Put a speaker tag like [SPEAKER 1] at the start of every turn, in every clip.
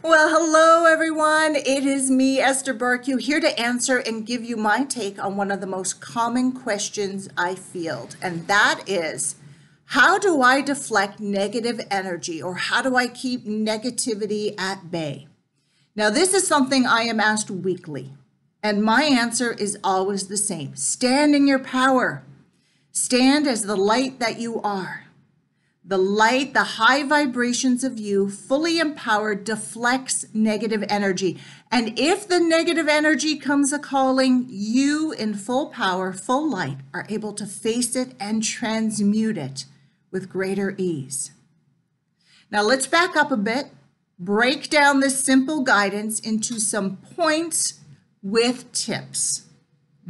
[SPEAKER 1] Well, hello everyone. It is me, Esther Barku, here to answer and give you my take on one of the most common questions I field, and that is, how do I deflect negative energy, or how do I keep negativity at bay? Now, this is something I am asked weekly, and my answer is always the same. Stand in your power. Stand as the light that you are. The light, the high vibrations of you, fully empowered, deflects negative energy. And if the negative energy comes a-calling, you in full power, full light, are able to face it and transmute it with greater ease. Now let's back up a bit, break down this simple guidance into some points with tips.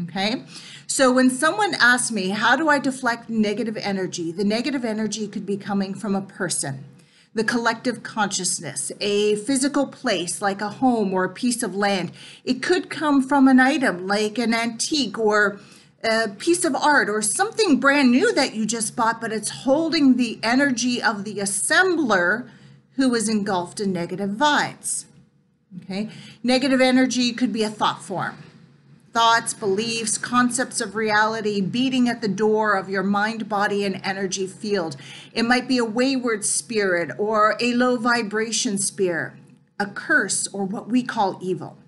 [SPEAKER 1] Okay, so when someone asks me, how do I deflect negative energy? The negative energy could be coming from a person, the collective consciousness, a physical place like a home or a piece of land. It could come from an item like an antique or a piece of art or something brand new that you just bought, but it's holding the energy of the assembler who is engulfed in negative vibes. Okay, negative energy could be a thought form. Thoughts, beliefs, concepts of reality beating at the door of your mind, body, and energy field. It might be a wayward spirit or a low vibration spirit, a curse, or what we call evil.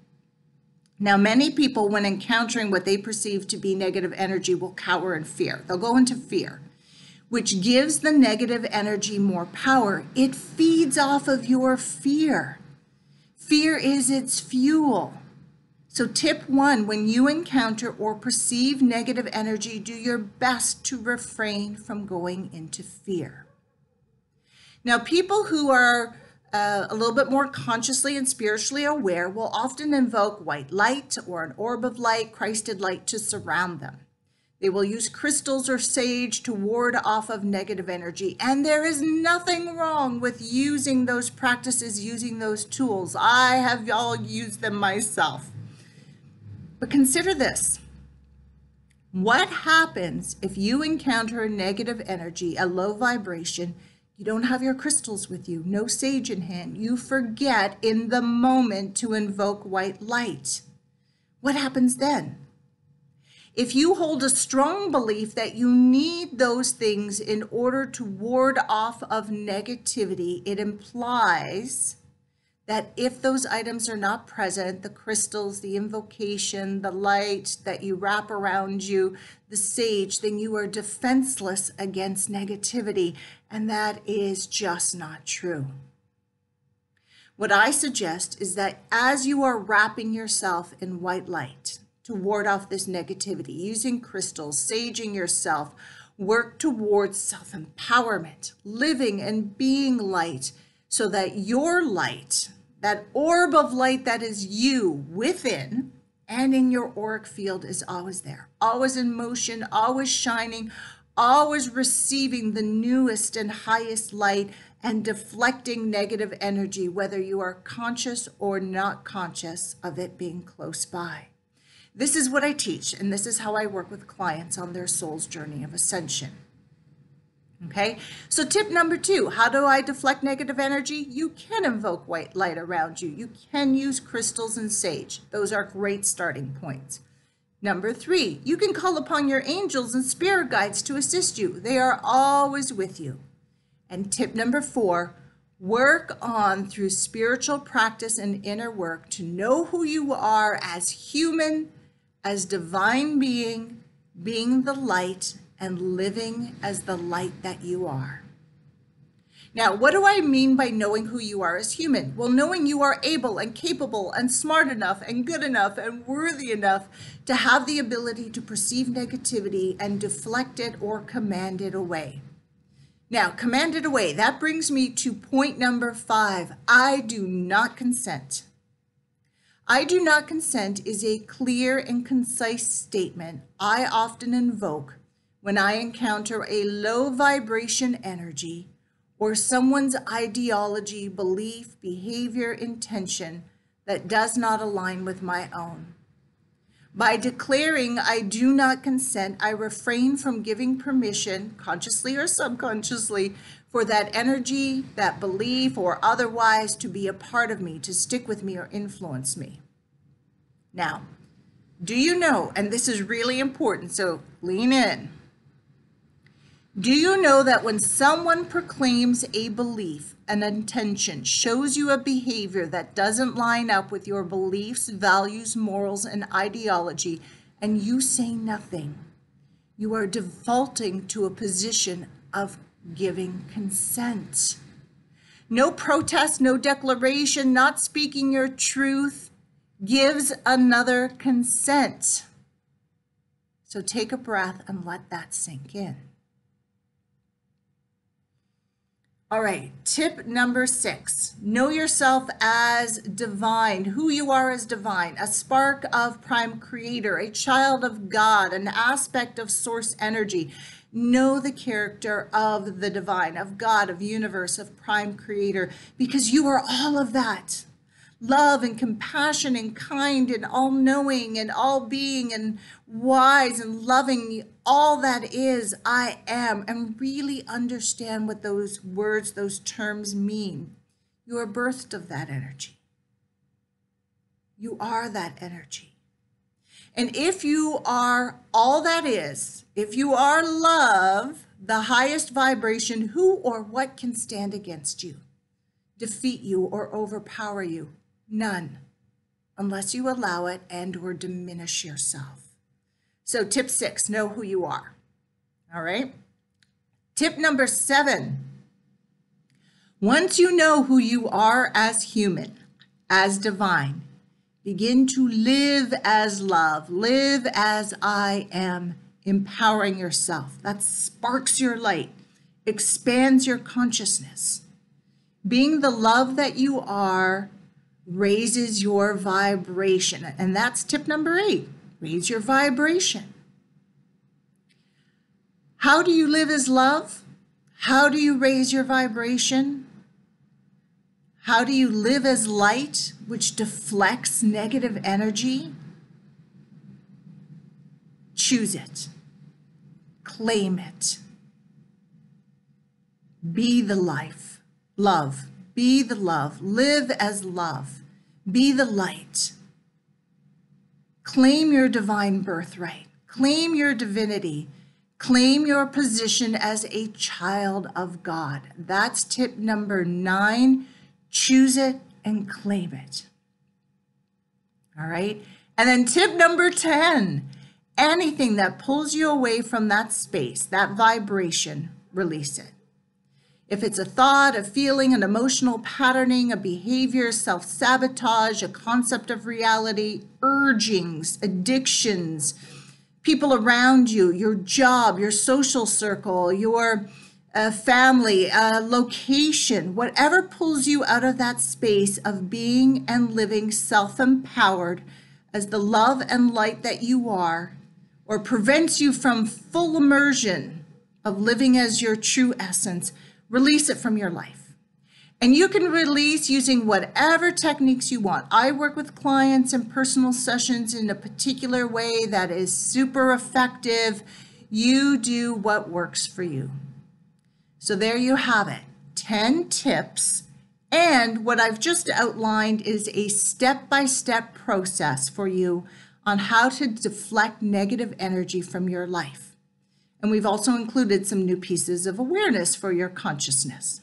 [SPEAKER 1] Now, many people, when encountering what they perceive to be negative energy, will cower in fear. They'll go into fear, which gives the negative energy more power. It feeds off of your fear. Fear is its fuel. So tip one, when you encounter or perceive negative energy, do your best to refrain from going into fear. Now, people who are a little bit more consciously and spiritually aware will often invoke white light or an orb of light, Christed light, to surround them. They will use crystals or sage to ward off of negative energy. And there is nothing wrong with using those practices, using those tools. I have all used them myself. But consider this. What happens if you encounter a negative energy, a low vibration? You don't have your crystals with you, no sage in hand. You forget in the moment to invoke white light. What happens then? If you hold a strong belief that you need those things in order to ward off of negativity, it implies that if those items are not present, the crystals, the invocation, the light that you wrap around you, the sage, then you are defenseless against negativity. And that is just not true. What I suggest is that as you are wrapping yourself in white light to ward off this negativity, using crystals, saging yourself, work towards self-empowerment, living and being light, so that your light, that orb of light that is you within and in your auric field, is always there, always in motion, always shining, always receiving the newest and highest light and deflecting negative energy, whether you are conscious or not conscious of it being close by. This is what I teach, and this is how I work with clients on their soul's journey of ascension. Okay, so tip number two, how do I deflect negative energy? You can invoke white light around you. You can use crystals and sage. Those are great starting points. Number three, you can call upon your angels and spirit guides to assist you. They are always with you. And tip number four, work on through spiritual practice and inner work to know who you are as human, as divine being, being the light, and living as the light that you are. Now, what do I mean by knowing who you are as human? Well, knowing you are able and capable and smart enough and good enough and worthy enough to have the ability to perceive negativity and deflect it or command it away. Now, command it away. That brings me to point number 5. I do not consent. I do not consent is a clear and concise statement I often invoke when I encounter a low vibration energy or someone's ideology, belief, behavior, intention that does not align with my own. By declaring I do not consent, I refrain from giving permission, consciously or subconsciously, for that energy, that belief, or otherwise to be a part of me, to stick with me or influence me. Now, do you know, and this is really important, so lean in. Do you know that when someone proclaims a belief, an intention, shows you a behavior that doesn't line up with your beliefs, values, morals, and ideology, and you say nothing, you are defaulting to a position of giving consent? No protest, no declaration, not speaking your truth gives another consent. So take a breath and let that sink in. All right, tip number 6, know yourself as divine, who you are as divine, a spark of prime creator, a child of God, an aspect of source energy. Know the character of the divine, of God, of universe, of prime creator, because you are all of that. Love and compassion and kind and all-knowing and all-being and wise and loving, all that is I am, and really understand what those words, those terms mean. You are birthed of that energy. You are that energy. And if you are all that is, if you are love, the highest vibration, who or what can stand against you, defeat you, or overpower you? None, unless you allow it and or diminish yourself. So tip 6, know who you are. All right. Tip number 7, once you know who you are as human, as divine, begin to live as love, live as I am, empowering yourself. That sparks your light, expands your consciousness. Being the love that you are raises your vibration. And that's tip number 8, raise your vibration. How do you live as love? How do you raise your vibration? How do you live as light, which deflects negative energy? Choose it. Claim it. Be the life. Love. Be the love. Live as love. Be the light. Claim your divine birthright. Claim your divinity. Claim your position as a child of God. That's tip number 9. Choose it and claim it. All right. And then tip number 10, anything that pulls you away from that space, that vibration, release it. If it's a thought, a feeling, an emotional patterning, a behavior, self-sabotage, a concept of reality, urgings, addictions, people around you, your job, your social circle, your family, location, whatever pulls you out of that space of being and living self-empowered as the love and light that you are, or prevents you from full immersion of living as your true essence, release it from your life. And you can release using whatever techniques you want. I work with clients in personal sessions in a particular way that is super effective. You do what works for you. So there you have it, 10 tips. And what I've just outlined is a step-by-step process for you on how to deflect negative energy from your life. And we've also included some new pieces of awareness for your consciousness.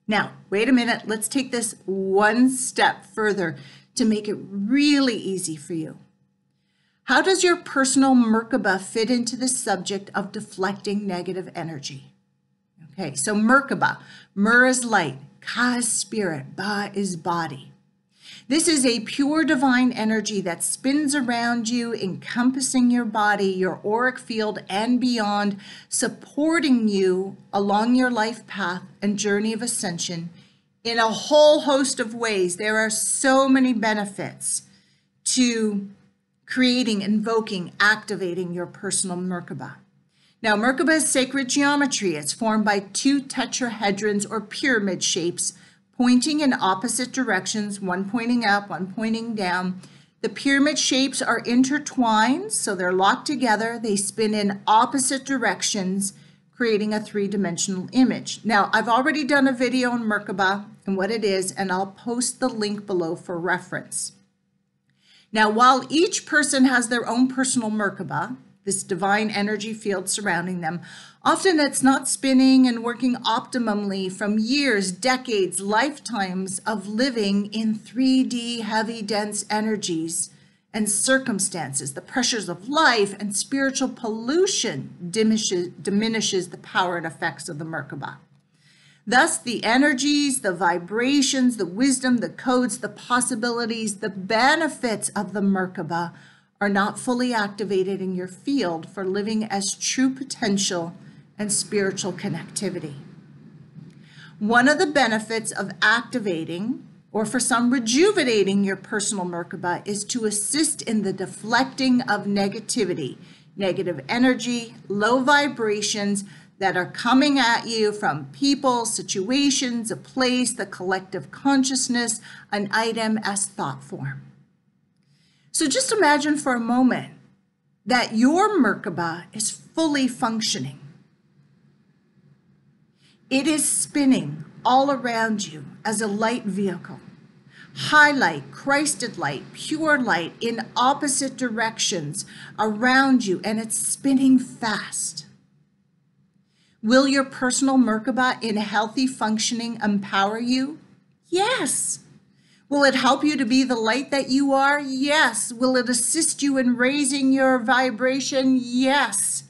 [SPEAKER 1] Now, wait a minute. Let's take this one step further to make it really easy for you. How does your personal Merkaba fit into the subject of deflecting negative energy? Okay, so Merkaba, Mer is light, Ka is spirit, Ba is body. This is a pure divine energy that spins around you, encompassing your body, your auric field, and beyond, supporting you along your life path and journey of ascension in a whole host of ways. There are so many benefits to creating, invoking, activating your personal Merkaba. Now, Merkaba is sacred geometry. It's formed by 2 tetrahedrons or pyramid shapes pointing in opposite directions, one pointing up, one pointing down. The pyramid shapes are intertwined, so they're locked together. They spin in opposite directions, creating a three-dimensional image. Now, I've already done a video on Merkaba and what it is, and I'll post the link below for reference. Now, while each person has their own personal Merkaba, this divine energy field surrounding them, often it's not spinning and working optimally from years, decades, lifetimes of living in 3D heavy, dense energies and circumstances. The pressures of life and spiritual pollution diminishes the power and effects of the Merkaba. Thus, the energies, the vibrations, the wisdom, the codes, the possibilities, the benefits of the Merkaba are not fully activated in your field for living as true potential and spiritual connectivity. One of the benefits of activating, or for some rejuvenating your personal Merkaba, is to assist in the deflecting of negativity, negative energy, low vibrations that are coming at you from people, situations, a place, the collective consciousness, an item as thought form. So just imagine for a moment that your Merkaba is fully functioning. It is spinning all around you as a light vehicle. High light, Christed light, pure light in opposite directions around you, and it's spinning fast. Will your personal Merkaba in healthy functioning empower you? Yes. Will it help you to be the light that you are? Yes. Will it assist you in raising your vibration? Yes.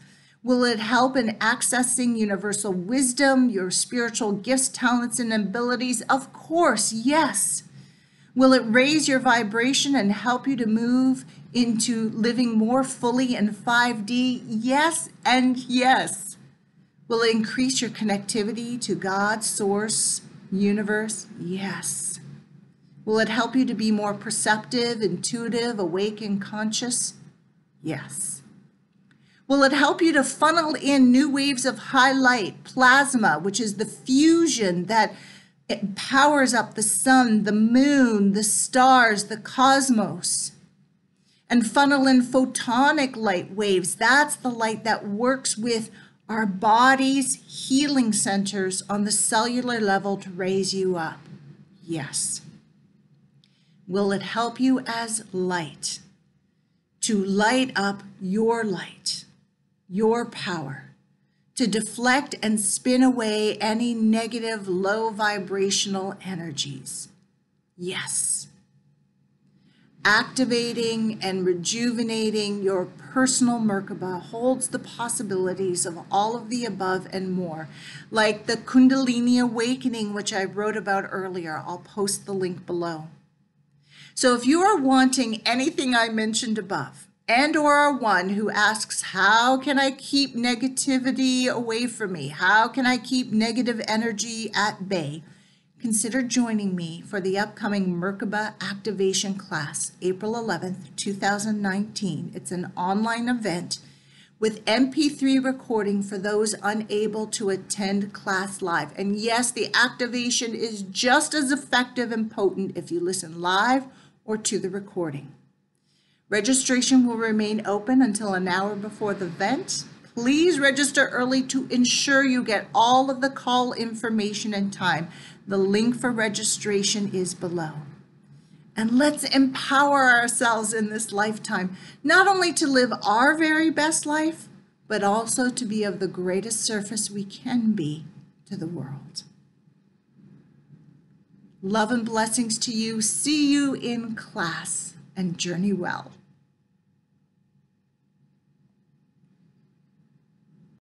[SPEAKER 1] Will it help in accessing universal wisdom, your spiritual gifts, talents, and abilities? Of course, yes. Will it raise your vibration and help you to move into living more fully in 5D? Yes and yes. Will it increase your connectivity to God, source, universe? Yes. Will it help you to be more perceptive, intuitive, awake, and conscious? Yes. Will it help you to funnel in new waves of high light, plasma, which is the fusion that it powers up the sun, the moon, the stars, the cosmos, and funnel in photonic light waves? That's the light that works with our body's healing centers on the cellular level to raise you up. Yes. Will it help you as light to light up your light, your power, to deflect and spin away any negative, low vibrational energies? Yes. Activating and rejuvenating your personal Merkaba holds the possibilities of all of the above and more, like the Kundalini awakening, which I wrote about earlier. I'll post the link below. So if you are wanting anything I mentioned above, and or are one who asks, how can I keep negativity away from me? How can I keep negative energy at bay? Consider joining me for the upcoming Merkaba activation class, April 11th, 2019. It's an online event with MP3 recording for those unable to attend class live. And yes, the activation is just as effective and potent if you listen live or to the recording. Registration will remain open until an hour before the event. Please register early to ensure you get all of the call information and time. The link for registration is below. And let's empower ourselves in this lifetime, not only to live our very best life, but also to be of the greatest service we can be to the world. Love and blessings to you. See you in class, and journey well.